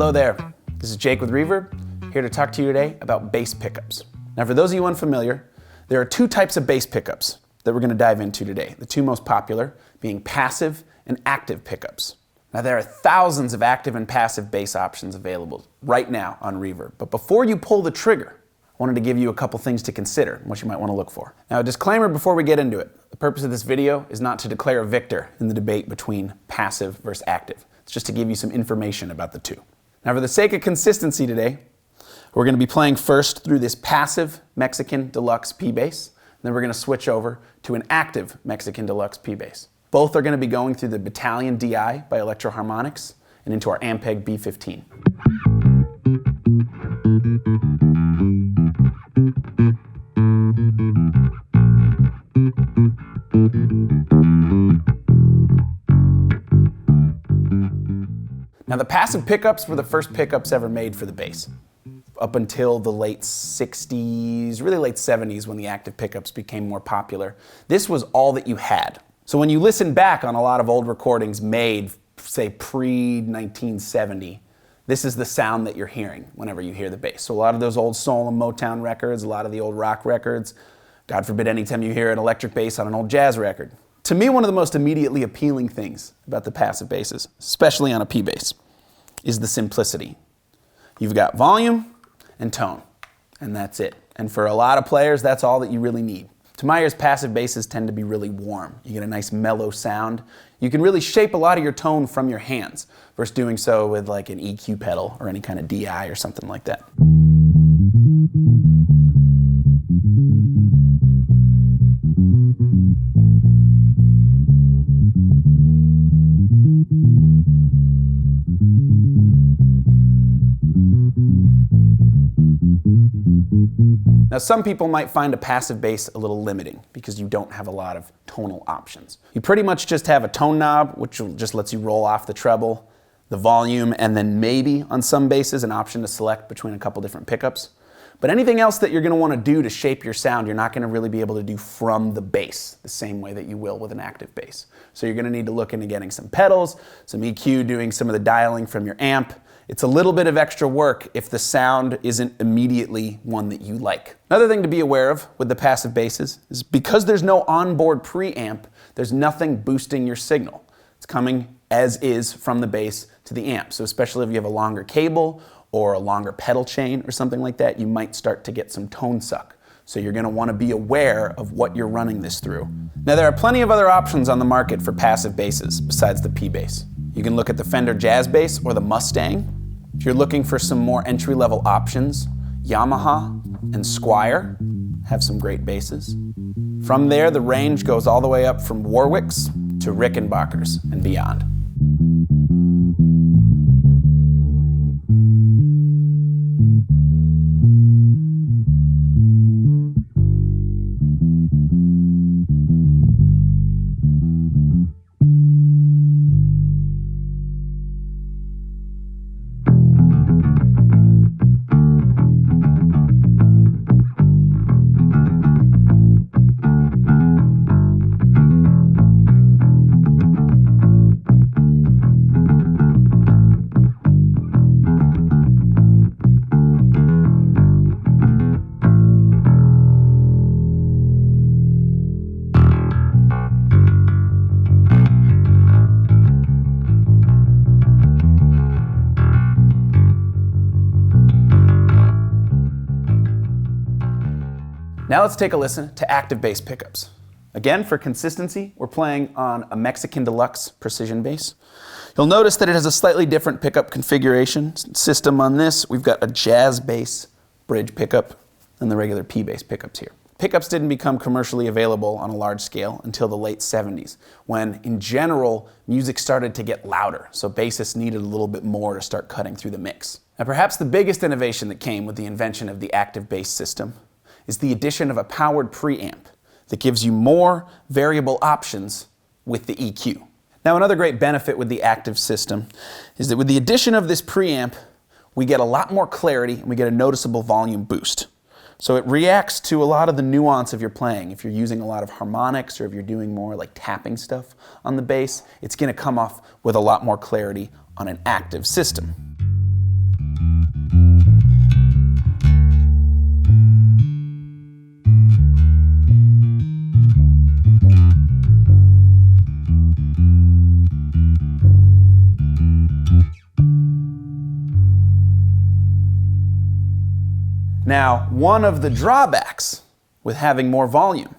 Hello there, this is Jake with Reverb, here to talk to you today about bass pickups. Now for those of you unfamiliar, there are two types of bass pickups that we're going to dive into today. The two most popular being passive and active pickups. Now there are thousands of active and passive bass options available right now on Reverb, but before you pull the trigger, I wanted to give you a couple things to consider and what you might want to look for. Now a disclaimer before we get into it. The purpose of this video is not to declare a victor in the debate between passive versus active. It's just to give you some information about the two. Now for the sake of consistency today, we're going to be playing first through this passive Mexican Deluxe P bass, then we're going to switch over to an active Mexican Deluxe P bass. Both are going to be going through the Battalion DI by Electro Harmonics and into our Ampeg B15. Now the passive pickups were the first pickups ever made for the bass. Up until the late 60s, really late 70s when the active pickups became more popular. This was all that you had. So when you listen back on a lot of old recordings made, say pre-1970, this is the sound that you're hearing whenever you hear the bass. So a lot of those old soul and Motown records, a lot of the old rock records, God forbid anytime you hear an electric bass on an old jazz record. To me, one of the most immediately appealing things about the passive basses, especially on a P bass, is the simplicity. You've got volume and tone, and that's it. And for a lot of players, that's all that you really need. To my ears, passive basses tend to be really warm. You get a nice mellow sound. You can really shape a lot of your tone from your hands versus doing so with like an EQ pedal or any kind of DI or something like that. Now some people might find a passive bass a little limiting because you don't have a lot of tonal options. You pretty much just have a tone knob, which just lets you roll off the treble, the volume, and then maybe on some basses an option to select between a couple different pickups. But anything else that you're going to want to do to shape your sound, you're not going to really be able to do from the bass the same way that you will with an active bass. So you're going to need to look into getting some pedals, some EQ, doing some of the dialing from your amp. It's a little bit of extra work if the sound isn't immediately one that you like. Another thing to be aware of with the passive basses is because there's no onboard preamp, there's nothing boosting your signal. It's coming as is from the bass to the amp. So especially if you have a longer cable or a longer pedal chain or something like that, you might start to get some tone suck. So you're going to want to be aware of what you're running this through. Now there are plenty of other options on the market for passive basses besides the P bass. You can look at the Fender Jazz Bass or the Mustang. If you're looking for some more entry-level options, Yamaha and Squier have some great basses. From there, the range goes all the way up from Warwicks to Rickenbackers and beyond. Now let's take a listen to active bass pickups. Again, for consistency, we're playing on a Mexican Deluxe precision bass. You'll notice that it has a slightly different pickup configuration system on this. We've got a jazz bass bridge pickup and the regular P bass pickups here. Pickups didn't become commercially available on a large scale until the late 70s, when in general, music started to get louder, so bassists needed a little bit more to start cutting through the mix. Now perhaps the biggest innovation that came with the invention of the active bass system is the addition of a powered preamp that gives you more variable options with the EQ. Now another great benefit with the active system is that with the addition of this preamp, we get a lot more clarity and we get a noticeable volume boost. So it reacts to a lot of the nuance of your playing. If you're using a lot of harmonics or if you're doing more like tapping stuff on the bass, it's going to come off with a lot more clarity on an active system. Now, one of the drawbacks with having more volume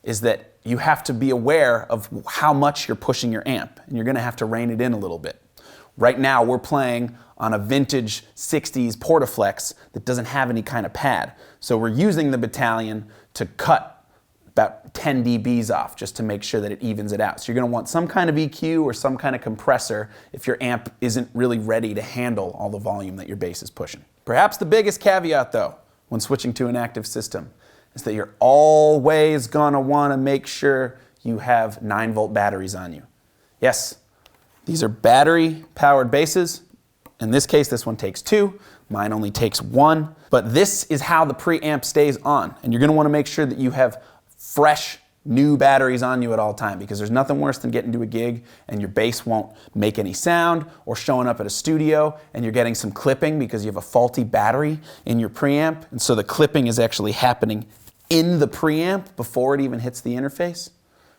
is that you have to be aware of how much you're pushing your amp, and you're going to have to rein it in a little bit. Right now, we're playing on a vintage 60s Portaflex that doesn't have any kind of pad. So we're using the battalion to cut about 10 dBs off just to make sure that it evens it out. So you're going to want some kind of EQ or some kind of compressor if your amp isn't really ready to handle all the volume that your bass is pushing. Perhaps the biggest caveat, though, when switching to an active system is that you're always going to want to make sure you have 9-volt batteries on you. Yes, these are battery-powered basses. In this case, this one takes 2. Mine only takes 1. But this is how the preamp stays on. And you're going to want to make sure that you have fresh, new batteries on you at all time, because there's nothing worse than getting to a gig and your bass won't make any sound, or showing up at a studio and you're getting some clipping because you have a faulty battery in your preamp. And so the clipping is actually happening in the preamp before it even hits the interface.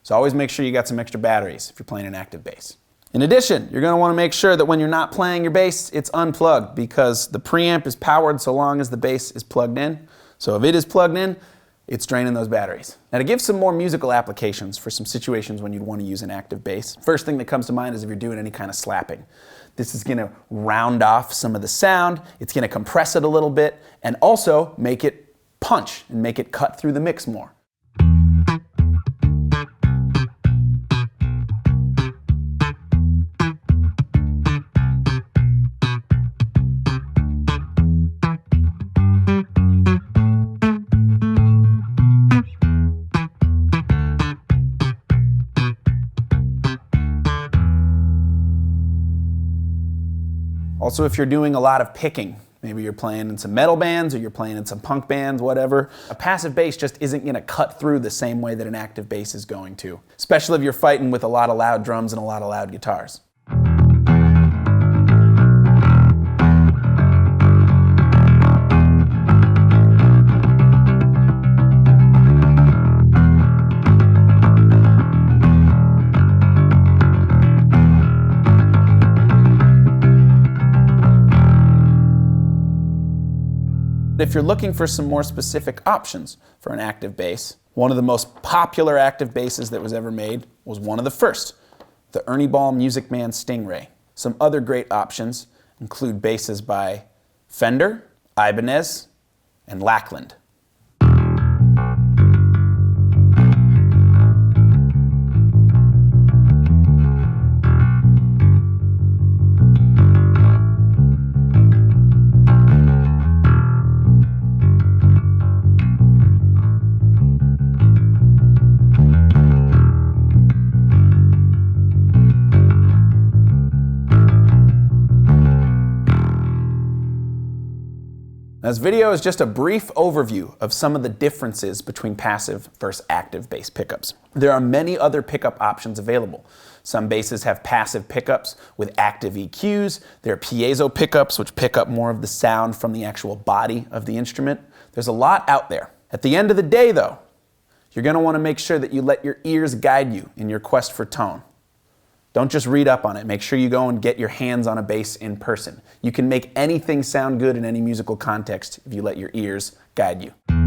So always make sure you got some extra batteries if you're playing an active bass. In addition, you're going to want to make sure that when you're not playing your bass, it's unplugged, because the preamp is powered so long as the bass is plugged in. So if it is plugged in, it's draining those batteries. Now, to give some more musical applications for some situations when you'd want to use an active bass, first thing that comes to mind is if you're doing any kind of slapping. This is going to round off some of the sound, it's going to compress it a little bit, and also make it punch and make it cut through the mix more. Also, if you're doing a lot of picking, maybe you're playing in some metal bands or you're playing in some punk bands, whatever, a passive bass just isn't going to cut through the same way that an active bass is going to, especially if you're fighting with a lot of loud drums and a lot of loud guitars. If you're looking for some more specific options for an active bass, one of the most popular active basses that was ever made was one of the first, the Ernie Ball Music Man Stingray. Some other great options include basses by Fender, Ibanez, and Lackland. Now, this video is just a brief overview of some of the differences between passive versus active bass pickups. There are many other pickup options available. Some basses have passive pickups with active EQs. There are piezo pickups, which pick up more of the sound from the actual body of the instrument. There's a lot out there. At the end of the day, though, you're going to want to make sure that you let your ears guide you in your quest for tone. Don't just read up on it. Make sure you go and get your hands on a bass in person. You can make anything sound good in any musical context if you let your ears guide you.